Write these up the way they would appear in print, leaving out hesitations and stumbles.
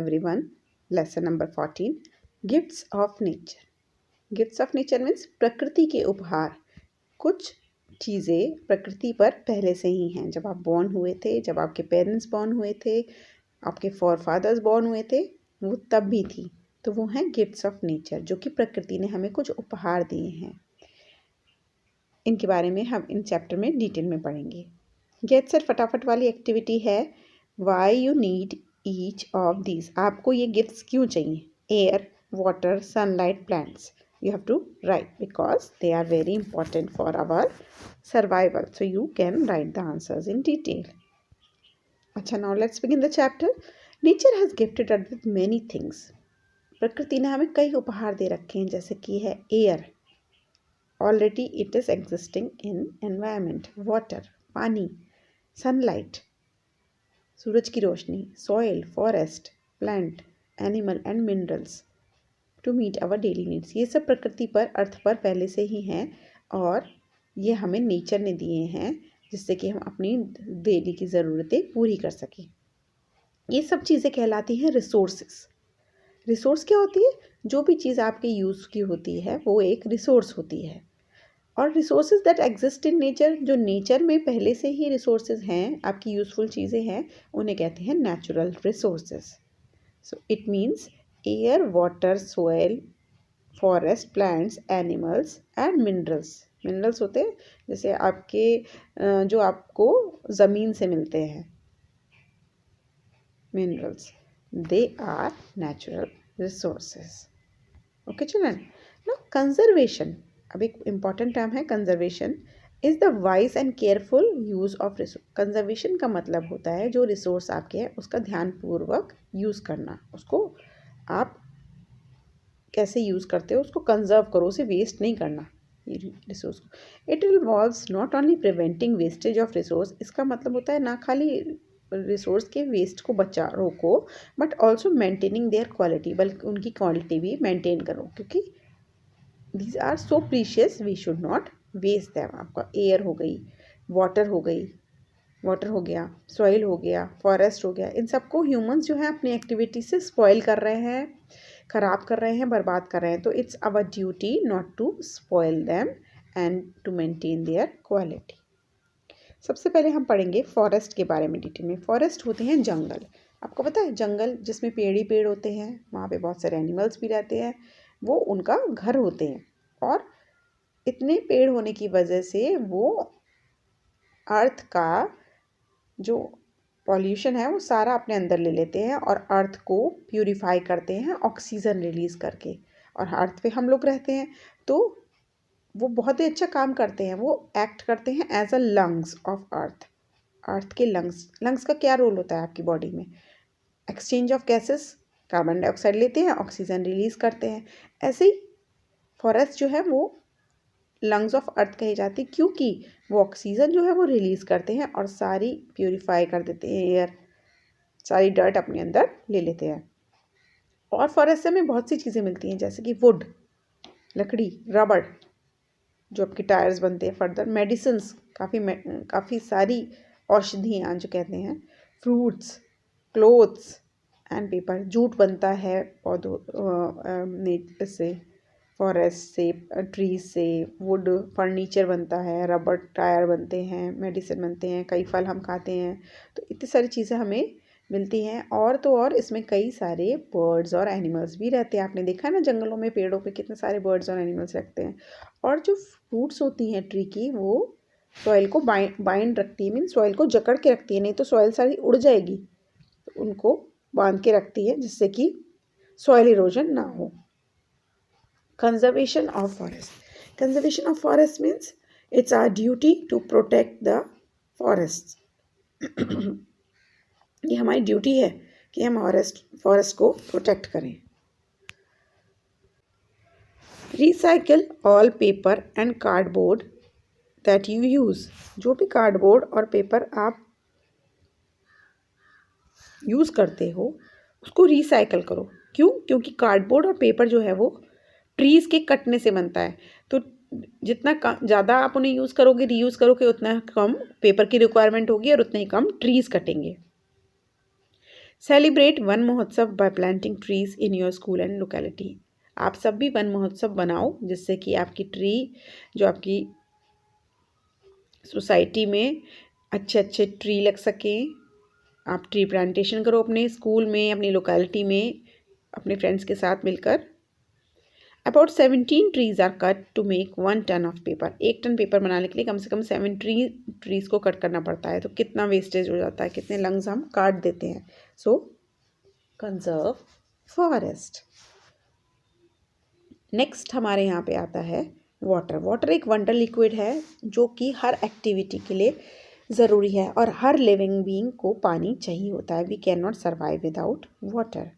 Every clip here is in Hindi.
everyone. Lesson number 14. Gifts of nature. Gifts of nature means प्रकृति के उपहार। कुछ चीज़ें प्रकृति पर पहले से ही हैं। जब आप बॉर्न हुए थे, जब आपके पेरेंट्स बॉर्न हुए थे, आपके फोरफादर्स बॉर्न हुए थे, वो तब भी थी। तो वो हैं गिफ्ट्स ऑफ नेचर, जो कि प्रकृति ने हमें कुछ उपहार दिए हैं। इनके बारे में हम इन चैप्टर में डिटेल में पढ़ेंगे। गेट सेट फटाफट वाली एक्टिविटी है why you need each of these. आपको ये गिफ्ट्स क्यों चाहिए? Air, water, sunlight, plants. You have to write because they are very important for our survival. So you can write the answers in detail. अच्छा, now let's begin the chapter. Nature has gifted us with many things. प्रकृति ने हमें कई उपहार दे रखे हैं, जैसे कि है air, already it is existing in environment. Water, पानी, sunlight, सूरज की रोशनी, soil, forest, plant, animal and minerals. To meet our daily needs. ये सब प्रकृति पर, अर्थ पर पहले से ही हैं और ये हमें नेचर ने दिए हैं, जिससे कि हम अपनी डेली की ज़रूरतें पूरी कर सकें। ये सब चीज़ें कहलाती हैं रिसोर्सेस। रिसोर्स क्या होती है? जो भी चीज़ आपके यूज़ की होती है वो एक रिसोर्स होती है। और resources that exist in nature, जो नेचर में पहले से ही रिसोर्सेज हैं, आपकी यूज़फुल चीज़ें हैं, उन्हें कहते हैं natural resources. So it means air, water, soil, forest, plants, animals and minerals. Minerals होते हैं जैसे आपके जो आपको ज़मीन से मिलते हैं, minerals, they are natural resources. Okay children, now conservation. अब एक इम्पॉर्टेंट टर्म है conservation. Is the wise and careful use of resource. Conservation का मतलब होता है जो रिसोर्स आपके हैं उसका ध्यानपूर्वक यूज़ करना। उसको आप कैसे यूज़ करते हो, उसको कंजर्व करो, उसे वेस्ट नहीं करना रिसोर्स को। It involves not only preventing wastage of resource. इसका मतलब होता है ना खाली रिसोर्स के वेस्ट को रोको, but also maintaining their quality, बल्कि उनकी क्वालिटी भी मेंटेन करो, क्योंकि these are so precious, we should not waste them. आपका एयर हो गई, वाटर हो गई, वाटर हो गया, सॉइल हो गया, फॉरेस्ट हो गया, इन सबको ह्यूमंस जो है अपनी एक्टिविटी से स्पॉइल कर रहे हैं, ख़राब कर रहे हैं, बर्बाद कर रहे हैं। तो it's our duty not to spoil them and to maintain their quality. सबसे पहले हम पढ़ेंगे फॉरेस्ट के बारे में डिटेल में। फॉरेस्ट होते हैं जंगल। आपको पता है जंगल जिसमें पेड़ ही पेड़ होते हैं, वहाँ पे बहुत सारे एनिमल्स भी रहते हैं, वो उनका घर होते हैं। और इतने पेड़ होने की वजह से वो अर्थ का जो पॉल्यूशन है वो सारा अपने अंदर ले लेते हैं और अर्थ को प्यूरिफाई करते हैं ऑक्सीजन रिलीज़ करके। और अर्थ पे हम लोग रहते हैं तो वो बहुत ही अच्छा काम करते हैं। वो एक्ट करते हैं as a lungs of earth. Earth के लंग्स का क्या रोल होता है आपकी बॉडी में? Exchange of gases, carbon dioxide लेते हैं, ऑक्सीजन रिलीज़ करते हैं। ऐसे ही फॉरेस्ट जो है वो लंग्स ऑफ अर्थ कही जाती, क्योंकि वो ऑक्सीजन जो है वो रिलीज़ करते हैं और सारी प्यूरिफाई कर देते हैं एयर, सारी डर्ट अपने अंदर ले लेते हैं। और फॉरेस्ट से हमें बहुत सी चीज़ें मिलती हैं, जैसे कि वुड, लकड़ी, रबड़, जो आपके टायर्स बनते हैं, फर्दर मेडिसिन्स, काफ़ी सारी औषधियाँ जो कहते हैं, fruits, clothes and paper. Jute बनता है पौधों से, फॉरेस्ट से, ट्रीज से। वुड फर्नीचर बनता है, रबर टायर बनते हैं, मेडिसिन बनते हैं, कई फल हम खाते हैं। तो इतनी सारी चीज़ें हमें मिलती हैं। और तो और इसमें कई सारे बर्ड्स और एनिमल्स भी रहते हैं। आपने देखा है ना जंगलों में, पेड़ों पे कितने सारे बर्ड्स और एनिमल्स रखते हैं। और जो फ्रूट्स होती हैं ट्री की, वो सॉइल को बाइंड रखती है, मीन सॉइल को जकड़ के रखती है, नहीं तो सॉइल सारी उड़ जाएगी। तो उनको बांध के रखती है जिससे कि सॉइल इरोजन ना हो। Conservation of forest. Conservation of forest means it's our duty to protect the forests. ये हमारी ड्यूटी है कि हम फॉरेस्ट को प्रोटेक्ट करें। Recycle all paper and cardboard that you use. जो भी कार्डबोर्ड और पेपर आप यूज़ करते हो उसको रिसाइकिल करो। क्यों? क्योंकि कार्डबोर्ड और पेपर जो है वो ट्रीज़ के कटने से बनता है। तो जितना ज़्यादा आप उन्हें यूज़ करोगे, रीयूज़ करोगे, उतना कम पेपर की रिक्वायरमेंट होगी और उतना ही कम ट्रीज़ कटेंगे। सेलिब्रेट वन महोत्सव bye planting trees in your school and locality. आप सब भी वन महोत्सव बनाओ जिससे कि आपकी ट्री जो आपकी सोसाइटी में अच्छे अच्छे ट्री लग सकें। आप ट्री प्लांटेशन करो अपने स्कूल में, अपनी लोकेलिटी में, अपने फ्रेंड्स के साथ मिलकर। About 17 trees are cut to make 1 ton of paper. 1 ton paper बनाने के लिए कम से कम 7 ट्रीज को कट करना पड़ता है। तो कितना वेस्टेज हो जाता है, कितने लंग्स हम काट देते हैं। सो कंजर्व फॉरेस्ट। नेक्स्ट हमारे यहाँ पे आता है वाटर। वाटर एक वंडर लिक्विड है जो कि हर एक्टिविटी के लिए ज़रूरी है और हर लिविंग बीइंग को पानी चाहिए होता है। We can not survive without water.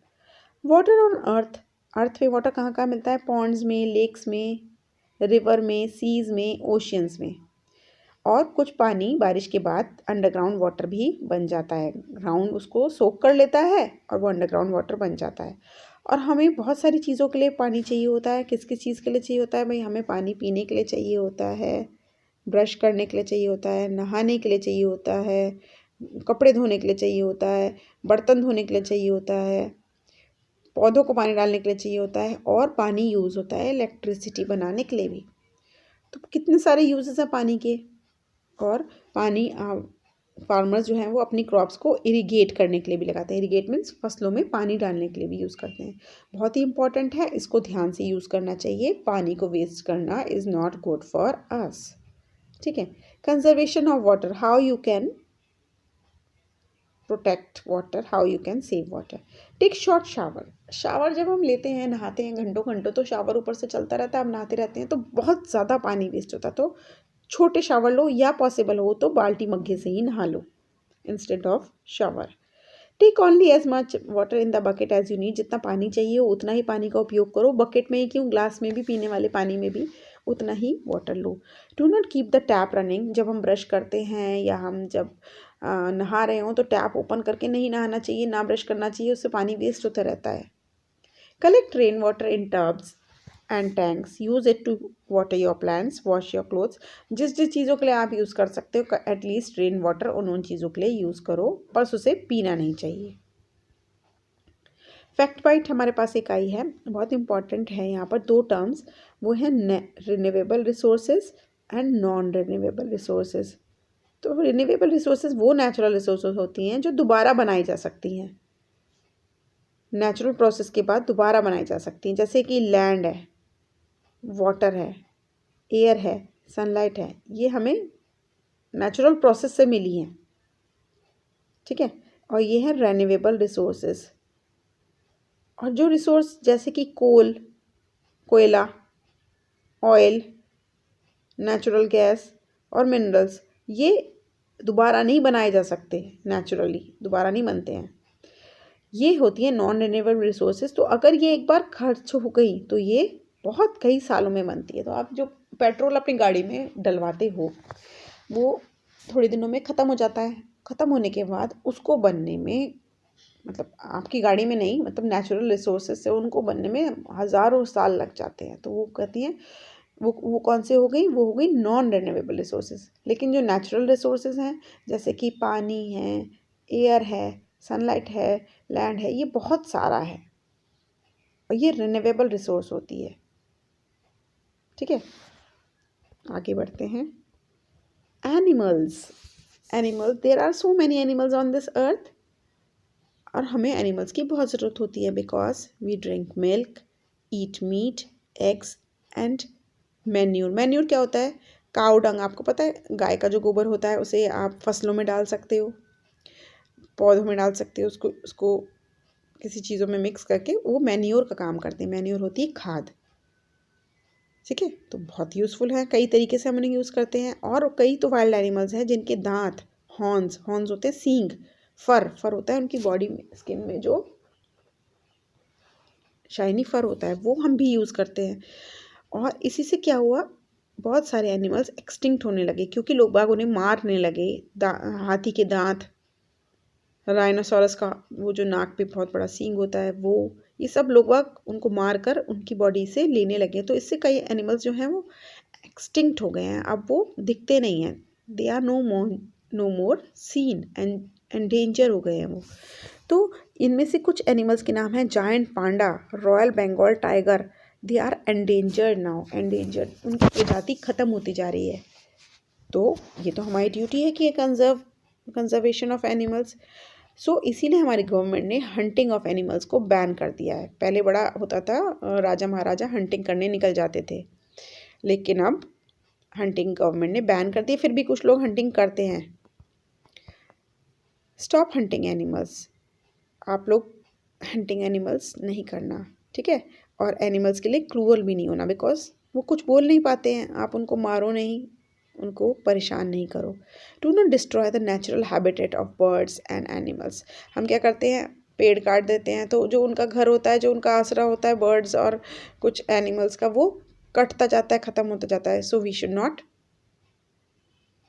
Water on earth. Earth पे वाटर कहाँ कहाँ मिलता है? पॉन्ड्स में, लेक्स में, रिवर में, सीज में, ओशियंस में। और कुछ पानी बारिश के बाद अंडरग्राउंड वाटर भी बन जाता है। ग्राउंड उसको सोक कर लेता है और वो अंडरग्राउंड वाटर बन जाता है। और हमें बहुत सारी चीज़ों के लिए पानी चाहिए होता है। किस किस चीज़ के लिए चाहिए होता है भाई? हमें पानी पीने के लिए चाहिए होता है, ब्रश करने के लिए चाहिए होता है, नहाने के लिए चाहिए होता है, कपड़े धोने के लिए चाहिए होता है, बर्तन धोने के लिए चाहिए होता है, पौधों को पानी डालने के लिए चाहिए होता है, और पानी यूज़ होता है इलेक्ट्रिसिटी बनाने के लिए भी। तो कितने सारे यूजेस हैं पानी के। और पानी फार्मर्स जो हैं वो अपनी क्रॉप्स को इरिगेट करने के लिए भी लगाते हैं। इरिगेट मीन्स फसलों में पानी डालने के लिए भी यूज़ करते हैं। बहुत ही इंपॉर्टेंट है, इसको ध्यान से यूज़ करना चाहिए। पानी को वेस्ट करना is not good for us. ठीक है। Conservation of water, how you can protect water, how you can save water. Take short shower. Shower जब हम लेते हैं, नहाते हैं घंटों घंटों, तो शावर ऊपर से चलता रहता है, हम नहाते रहते हैं तो बहुत ज़्यादा पानी वेस्ट होता है। तो छोटे शावर लो, या पॉसिबल हो तो बाल्टी मग्गे से ही नहा लो instead of shower. Take only as much water in the bucket as you need. जितना पानी चाहिए हो उतना ही पानी का उपयोग करो। बकेट में ही क्यों, ग्लास में भी, पीने वाले पानी में भी उतना ही वाटर लो। Do not keep the tap running. जब हम ब्रश करते हैं या हम जब नहा रहे हों तो टैप ओपन करके नहीं नहाना चाहिए, ना ब्रश करना चाहिए, उससे पानी वेस्ट होता रहता है। Collect rain water in tubs and tanks, use it to water your plants, wash your clothes. जिस जिस चीज़ों के लिए आप यूज़ कर सकते हो एटलीस्ट रेन वाटर उन चीज़ों के लिए यूज़ करो, बस उसे पीना नहीं चाहिए। फैक्ट बाइट हमारे पास एक आई है, बहुत इंपॉर्टेंट है। यहाँ पर 2 टर्म्स, वो है renewable resources and non renewable resources. तो रिन्यूएबल रिसोर्सेज वो नेचुरल रिसोर्सेज होती हैं जो दोबारा बनाई जा सकती हैं, नेचुरल प्रोसेस के बाद दोबारा बनाई जा सकती हैं। जैसे कि लैंड है, वाटर है, एयर है, सनलाइट है, ये हमें नेचुरल प्रोसेस से मिली हैं। ठीक है। और ये है रिन्यूएबल रिसोर्सेज। और जो रिसोर्स जैसे कि कोल, कोयला, ऑयल, नेचुरल गैस और मिनरल्स, ये दोबारा नहीं बनाए जा सकते, नेचुरली दोबारा नहीं बनते हैं। ये होती है नॉन रिन्यूएबल रिसोर्सेज। तो अगर ये एक बार खर्च हो गई तो ये बहुत कई सालों में बनती है। तो आप जो पेट्रोल अपनी गाड़ी में डलवाते हो वो थोड़े दिनों में ख़त्म हो जाता है। ख़त्म होने के बाद उसको बनने में, मतलब आपकी गाड़ी में नहीं, मतलब नेचुरल रिसोर्सेज से उनको बनने में हज़ारों साल लग जाते हैं। तो वो कहती हैं वो कौन से हो गई, वो हो गई नॉन रिन्यूएबल रिसोर्सेज। लेकिन जो नेचुरल रिसोर्सेज हैं जैसे कि पानी है, एयर है, सनलाइट है, लैंड है, ये बहुत सारा है और ये रिन्यूएबल रिसोर्स होती है। ठीक है। आगे बढ़ते हैं। Animals. Animals, there are so many animals on this earth. और हमें एनिमल्स की बहुत ज़रूरत होती है because we drink milk, eat meat, eggs and manure. Manure क्या होता है? काऊ डंग। आपको पता है गाय का जो गोबर होता है उसे आप फसलों में डाल सकते हो, पौधों में डाल सकते हो, उसको किसी चीज़ों में मिक्स करके वो मैन्योर का काम करते हैं। मैन्योर होती है खाद। ठीक है। तो बहुत यूज़फुल है, कई तरीके से हम उन्हें यूज़ करते हैं। और कई तो वाइल्ड एनिमल्स हैं जिनके दांत, हॉर्न्स होते हैं, सींग, फर होता है उनकी बॉडी में, स्किन में जो शाइनी फर होता है वो हम भी यूज़ करते हैं। और इसी से क्या हुआ, बहुत सारे एनिमल्स एक्सटिंक्ट होने लगे क्योंकि लोग बाग उन्हें मारने लगे। हाथी के दांत, राइनोसोरस का वो जो नाक पे बहुत बड़ा सींग होता है वो, ये सब लोग बाग उनको मार कर उनकी बॉडी से लेने लगे। तो इससे कई एनिमल्स जो हैं वो एक्सटिंक्ट हो गए हैं, अब वो दिखते नहीं हैं। They are no more seen and endanger हो गए हैं वो। तो इनमें से कुछ एनिमल्स के नाम हैं giant panda, royal Bengal tiger, they are endangered now, endangered, उनकी प्रजाति खत्म होती जा रही है। तो ये तो हमारी ड्यूटी है कि कंजर्वेशन ऑफ एनिमल्स। सो इसीलिए हमारी गवर्नमेंट ने हंटिंग ऑफ एनिमल्स को बैन कर दिया है। पहले बड़ा होता था, राजा महाराजा हंटिंग करने निकल जाते थे, लेकिन अब हंटिंग गवर्नमेंट ने बैन कर दी। फिर भी कुछ लोग हंटिंग करते हैं। स्टॉप हंटिंग एनिमल्स, आप लोग हंटिंग एनिमल्स नहीं करना, ठीक है। और एनिमल्स के लिए क्रूअल भी नहीं होना, बिकॉज वो कुछ बोल नहीं पाते हैं, आप उनको मारो नहीं, उनको परेशान नहीं करो। Do not destroy the natural habitat of birds and animals. हम क्या करते हैं, पेड़ काट देते हैं, तो जो उनका घर होता है, जो उनका आसरा होता है बर्ड्स और कुछ एनिमल्स का, वो कटता जाता है, ख़त्म होता जाता है। So we should not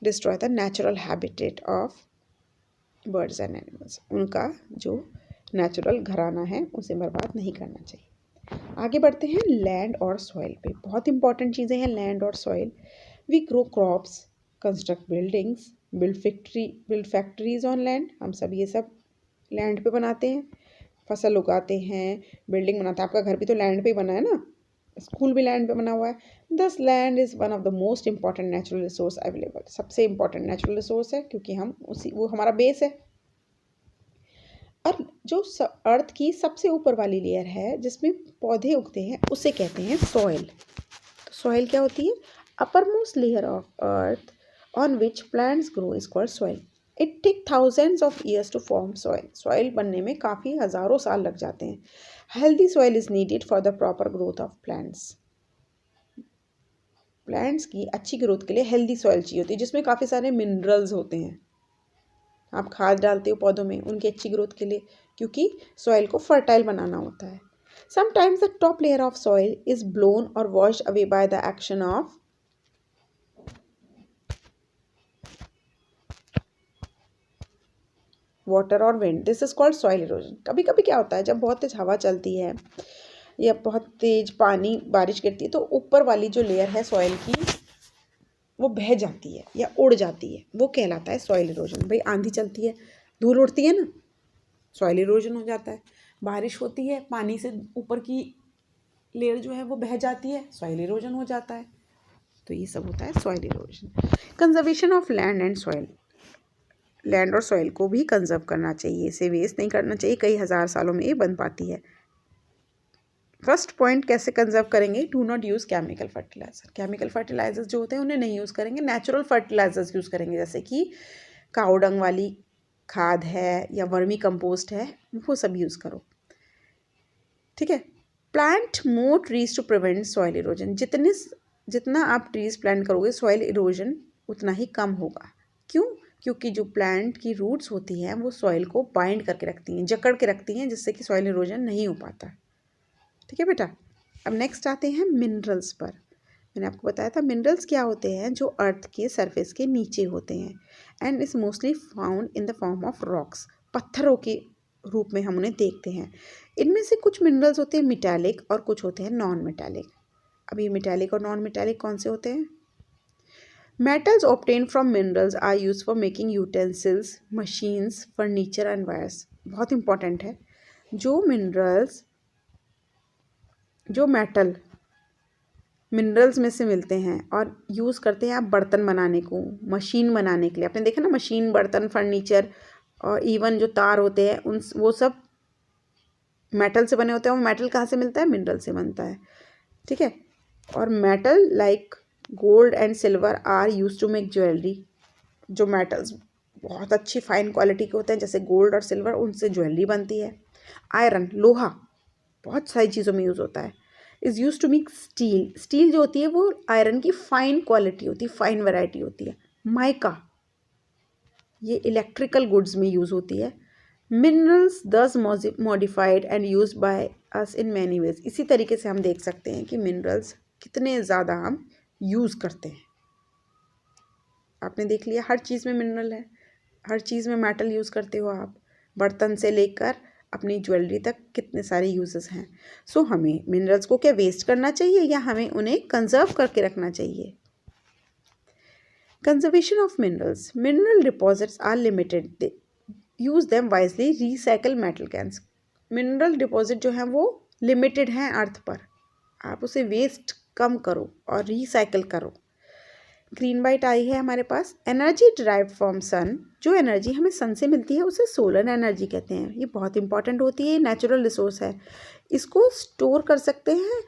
destroy the natural habitat of birds and animals. उनका जो नेचुरल घराना है उसे बर्बाद नहीं करना चाहिए। आगे बढ़ते हैं लैंड और सॉइल पे। बहुत इंपॉर्टेंट चीज़ें हैं लैंड और soil. We grow crops, construct buildings, build factories on land. हम सब ये सब लैंड पे बनाते हैं, फसल उगाते हैं, बिल्डिंग बनाते हैं। आपका घर भी तो लैंड पे ही बना है ना, स्कूल भी लैंड पे बना हुआ है। दस land is one of the most important natural resource available. सबसे इंपॉर्टेंट नेचुरल रिसोर्स है, क्योंकि हम वो हमारा बेस है। और जो अर्थ की सबसे ऊपर वाली लेयर है जिसमें पौधे उगते हैं, उसे कहते हैं सॉइल। तो सॉइल क्या होती है? Upper most layer of earth on which plants grow is called soil. It take thousands of years to form soil. Soil बनने में काफ़ी हज़ारों साल लग जाते हैं। Healthy soil is needed for the proper growth of plants. Plants की अच्छी ग्रोथ के लिए हेल्दी सॉइल चाहिए होती है, जिसमें काफ़ी सारे मिनरल्स होते हैं। आप खाद डालते हो पौधों में उनकी अच्छी ग्रोथ के लिए, क्योंकि सॉइल को फर्टाइल बनाना होता है। Sometimes the top layer of soil is blown और washed away by the action of water और wind. This is called soil erosion. कभी कभी क्या होता है, जब बहुत तेज हवा चलती है या बहुत तेज पानी बारिश गिरती है, तो ऊपर वाली जो लेयर है सॉइल की, वो बह जाती है या उड़ जाती है, वो कहलाता है सॉइल इरोजन। भाई आंधी चलती है, धूल उड़ती है ना, सॉइल इरोजन हो जाता है। बारिश होती है, पानी से ऊपर की लेयर जो है वो बह जाती है, सॉइल इरोजन हो जाता है। तो ये सब होता है soil erosion. Conservation of land and soil. Land और सॉइल को भी कंजर्व करना चाहिए, इसे वेस्ट नहीं करना चाहिए। कई हज़ार सालों में ये बन पाती है। फर्स्ट पॉइंट, कैसे कंजर्व करेंगे? Do not use chemical fertiliser. Chemical fertilisers जो होते हैं उन्हें नहीं यूज़ करेंगे, नेचुरल फर्टिलाइजर्स यूज़ करेंगे, जैसे कि काऊ डंग वाली खाद है या वर्मी कंपोस्ट है, वो सब यूज़ करो, ठीक है। Plant more trees to prevent soil erosion. जितना आप ट्रीज प्लांट करोगे, सॉइल इरोजन उतना ही कम होगा। क्यों? क्योंकि जो प्लांट की रूट्स होती हैं वो सॉइल को बाइंड करके रखती हैं, जकड़ के रखती हैं, जिससे कि सॉइल इरोजन नहीं हो पाता, ठीक है बेटा। अब नेक्स्ट आते हैं मिनरल्स पर। मैंने आपको बताया था मिनरल्स क्या होते हैं, जो अर्थ के सरफेस के नीचे होते हैं and is mostly found in the form of rocks. पत्थरों के रूप में हम उन्हें देखते हैं। इनमें से कुछ मिनरल्स होते हैं मेटालिक और कुछ होते हैं नॉन मेटालिक। अब ये मेटालिक और नॉन मेटालिक कौन से होते हैं? Metals obtain from minerals are use for making utensils, machines, furniture and wires. बहुत इंपॉर्टेंट है। जो मेटल मिनरल्स में से मिलते हैं और यूज़ करते हैं आप बर्तन बनाने को, मशीन बनाने के लिए। आपने देखा ना, मशीन, बर्तन, फर्नीचर और इवन जो तार होते हैं वो सब मेटल से बने होते हैं। वो मेटल कहाँ से मिलता है? मिनरल से बनता है, ठीक है। और metal like gold and silver are use to make jewellery. जो मेटल्स बहुत अच्छी फाइन क्वालिटी के होते हैं, जैसे गोल्ड और सिल्वर, उनसे ज्वेलरी बनती है। आयरन, लोहा, बहुत सारी चीज़ों में यूज़ होता है। Is use to make steel. Steel जो होती है वो आयरन की फाइन क्वालिटी होती है, फाइन वैरायटी होती है। माइका, ये इलेक्ट्रिकल गुड्स में यूज़ होती है। मिनरल्स दस modified and use by us in many ways. इसी तरीके से हम देख सकते हैं कि मिनरल्स कितने ज़्यादा हम यूज़ करते हैं। आपने देख लिया, हर चीज़ में मिनरल है, हर चीज़ में मेटल यूज़ करते हो आप। बर्तन से लेकर अपनी ज्वेलरी तक कितने सारे यूजेस हैं। सो हमें मिनरल्स को क्या वेस्ट करना चाहिए या हमें उन्हें कंजर्व करके रखना चाहिए? Conservation of minerals. Mineral deposits are limited. Use them wisely, recycle metal cans. Mineral deposit जो है वो लिमिटेड हैं अर्थ पर, आप उसे वेस्ट कम करो और रिसाइकल करो। ग्रीन बाइट आई है हमारे पास। एनर्जी डिराइव्ड फ्रॉम सन, जो एनर्जी हमें सन से मिलती है उसे सोलर एनर्जी कहते हैं। ये बहुत इंपॉर्टेंट होती है, नेचुरल रिसोर्स है, इसको स्टोर कर सकते हैं।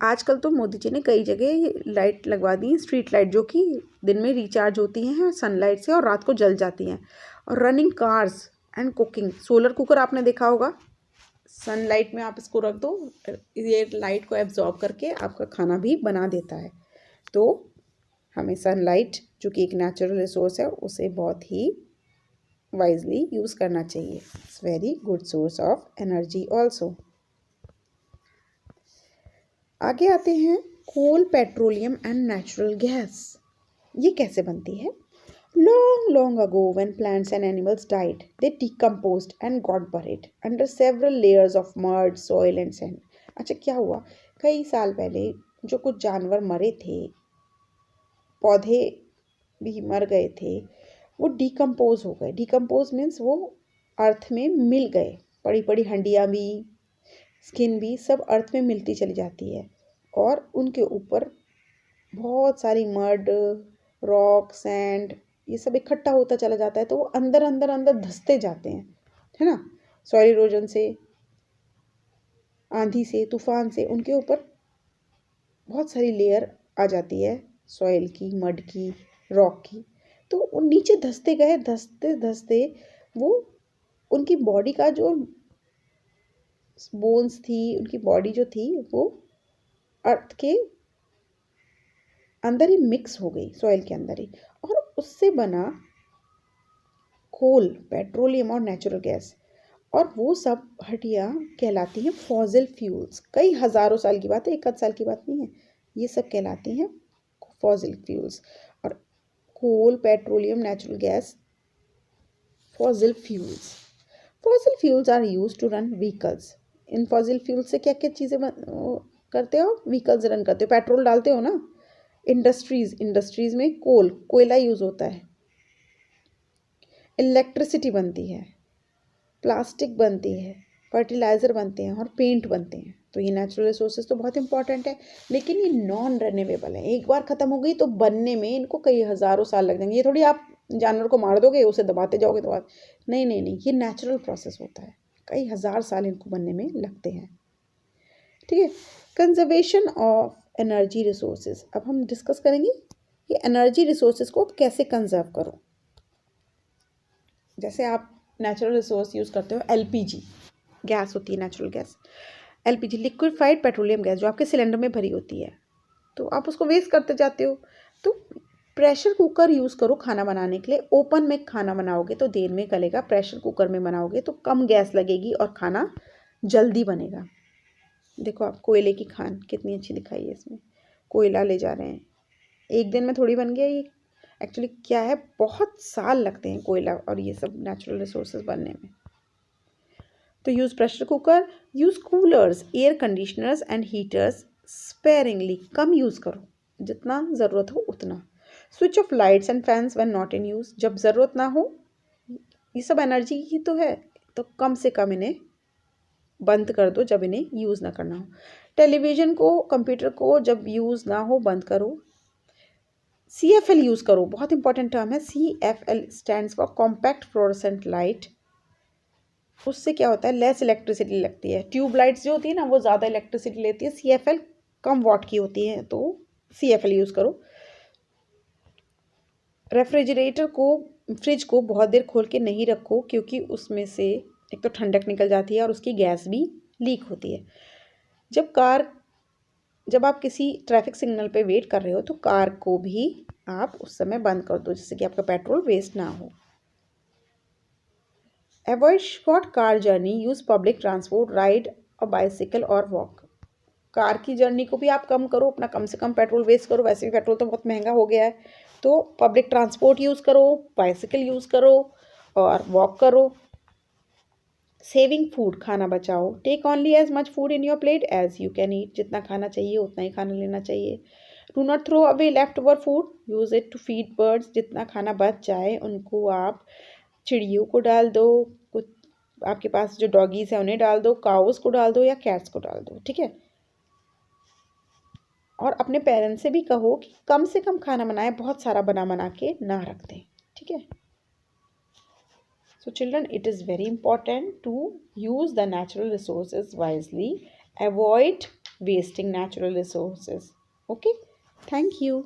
आजकल तो मोदी जी ने कई जगह लाइट लगवा दी, स्ट्रीट लाइट, जो कि दिन में रिचार्ज होती हैं सनलाइट से और रात को जल जाती हैं। और running cars and cooking, solar cooker आपने देखा होगा, सनलाइट में आप इसको रख दो, ये लाइट को एब्जॉर्ब करके आपका खाना भी बना देता है। तो हमें सनलाइट जो कि एक नेचुरल रिसोर्स है उसे बहुत ही वाइजली यूज़ करना चाहिए। It's very good source of energy also. आगे आते हैं कोल, पेट्रोलियम एंड नेचुरल गैस। ये कैसे बनती है? Long ago, when plants and animals died, they decomposed and got buried under several layers of mud, soil and sand. अच्छा, क्या हुआ? कई साल पहले जो कुछ जानवर मरे थे, पौधे भी मर गए थे, वो डिकम्पोज हो गए। डिकम्पोज मीन्स वो अर्थ में मिल गए। बड़ी बड़ी हड्डियाँ भी, स्किन भी सब अर्थ में मिलती चली जाती है और उनके ऊपर बहुत सारी मड, रॉक, सैंड, ये सब इकट्ठा होता चला जाता है, तो वो अंदर अंदर अंदर धंसते जाते हैं, है ना। सॉइल इरोजन से, आंधी से, तूफान से उनके ऊपर बहुत सारी लेयर आ जाती है, सॉइल की, मड की, रॉक की। तो वो नीचे धंसते गए, धंसते धंसते वो उनकी बॉडी का जो बोन्स थी, उनकी बॉडी जो थी वो अर्थ के अंदर ही मिक्स हो गई, सॉइल के अंदर ही, और उससे बना कोल, पेट्रोलियम और नेचुरल गैस। और वो सब हड्डियाँ कहलाती हैं फॉसिल फ्यूल्स। कई हज़ारों साल की बात है, एक आध साल की बात नहीं है, ये सब कहलाती हैं फॉसिल फ्यूल्स। और coal, petroleum, natural gas, fossil fuels. Fossil fuels are use to run vehicles. इन फॉसिल फ्यूल से क्या क्या चीज़ें करते हो? व्हीकल्स रन करते हो, पेट्रोल डालते हो ना। इंडस्ट्रीज में कोयला यूज़ होता है, इलेक्ट्रिसिटी बनती है, प्लास्टिक बनती है, फर्टिलाइज़र बनते हैं और पेंट बनते हैं। तो ये नेचुरल रिसोर्सेज तो बहुत इंपॉर्टेंट है, लेकिन ये नॉन रिन्यूएबल है। एक बार ख़त्म हो गई तो बनने में इनको कई हज़ारों साल लग जाएंगे। ये थोड़ी आप जानवर को मार दोगे, उसे दबाते जाओगे तो नहीं नहीं नहीं, ये नेचुरल प्रोसेस होता है, कई हज़ार साल इनको बनने में लगते हैं। ठीक है। कंजर्वेशन ऑफ एनर्जी रिसोर्सेज, अब हम डिस्कस करेंगे कि एनर्जी रिसोर्सेज को कैसे कंजर्व करो। जैसे आप नेचुरल रिसोर्स यूज़ करते हो, एलपीजी गैस होती है, natural gas, LPG liquefied petroleum gas, जो आपके सिलेंडर में भरी होती है, तो आप उसको वेस्ट करते जाते हो। तो प्रेशर कुकर यूज़ करो खाना बनाने के लिए। ओपन में खाना बनाओगे तो देर में गलेगा, प्रेशर कुकर में बनाओगे तो कम गैस लगेगी और खाना जल्दी बनेगा। देखो आप कोयले की खान कितनी अच्छी दिखाई है, इसमें कोयला ले जा रहे हैं, एक दिन में थोड़ी बन गया ये। एक्चुअली क्या है, बहुत साल लगते हैं कोयला और ये सब नेचुरल रिसोर्सेज बनने में। तो use pressure cooker, use coolers, air conditioners and heaters sparingly, कम यूज़ करो, जितना ज़रूरत हो उतना। Switch off lights and fans when not in use, जब ज़रूरत ना हो, ये सब एनर्जी ही तो है, तो कम से कम इन्हें बंद कर दो जब इन्हें यूज़ ना करना हो। टेलीविज़न को, कंप्यूटर को जब यूज़ ना हो बंद करो। CFL यूज़ करो, बहुत इंपॉर्टेंट टर्म है। CFL stands for compact fluorescent light. उससे क्या होता है, लेस इलेक्ट्रिसिटी लगती है। ट्यूब लाइट्स जो होती है ना, वो ज़्यादा इलेक्ट्रिसिटी लेती है, CFL कम वॉट की होती है, तो CFL यूज़ करो। रेफ्रिजरेटर को, फ्रिज को बहुत देर खोल के नहीं रखो, क्योंकि उसमें से एक तो ठंडक निकल जाती है और उसकी गैस भी लीक होती है। जब आप किसी ट्रैफिक सिग्नल पे वेट कर रहे हो तो कार को भी आप उस समय बंद कर दो, जिससे कि आपका पेट्रोल वेस्ट ना हो। Avoid short car journey, use public transport, ride और बाइसिकल और वॉक। कार की जर्नी को भी आप कम करो, अपना कम से कम पेट्रोल वेस्ट करो, वैसे भी पेट्रोल तो बहुत महंगा हो गया है। तो पब्लिक ट्रांसपोर्ट यूज़ करो, बाइसिकल यूज़ करो और वॉक करो। सेविंग फूड, खाना बचाओ। Take only as much food in your plate as you can eat, जितना खाना चाहिए उतना ही खाना लेना चाहिए। Do not throw away left over food, use it to feed birds, जितना खाना बच जाए उनको आप चिड़ियों को डाल दो, कुछ आपके पास जो डॉगीज़ हैं उन्हें डाल दो, काउस को डाल दो या कैट्स को डाल दो, ठीक है। और अपने पेरेंट्स से भी कहो कि कम से कम खाना बनाए, बहुत सारा बना के ना रख दें, ठीक है। So children, it is very important to use the natural resources wisely. Avoid wasting natural resources. Okay. Thank you.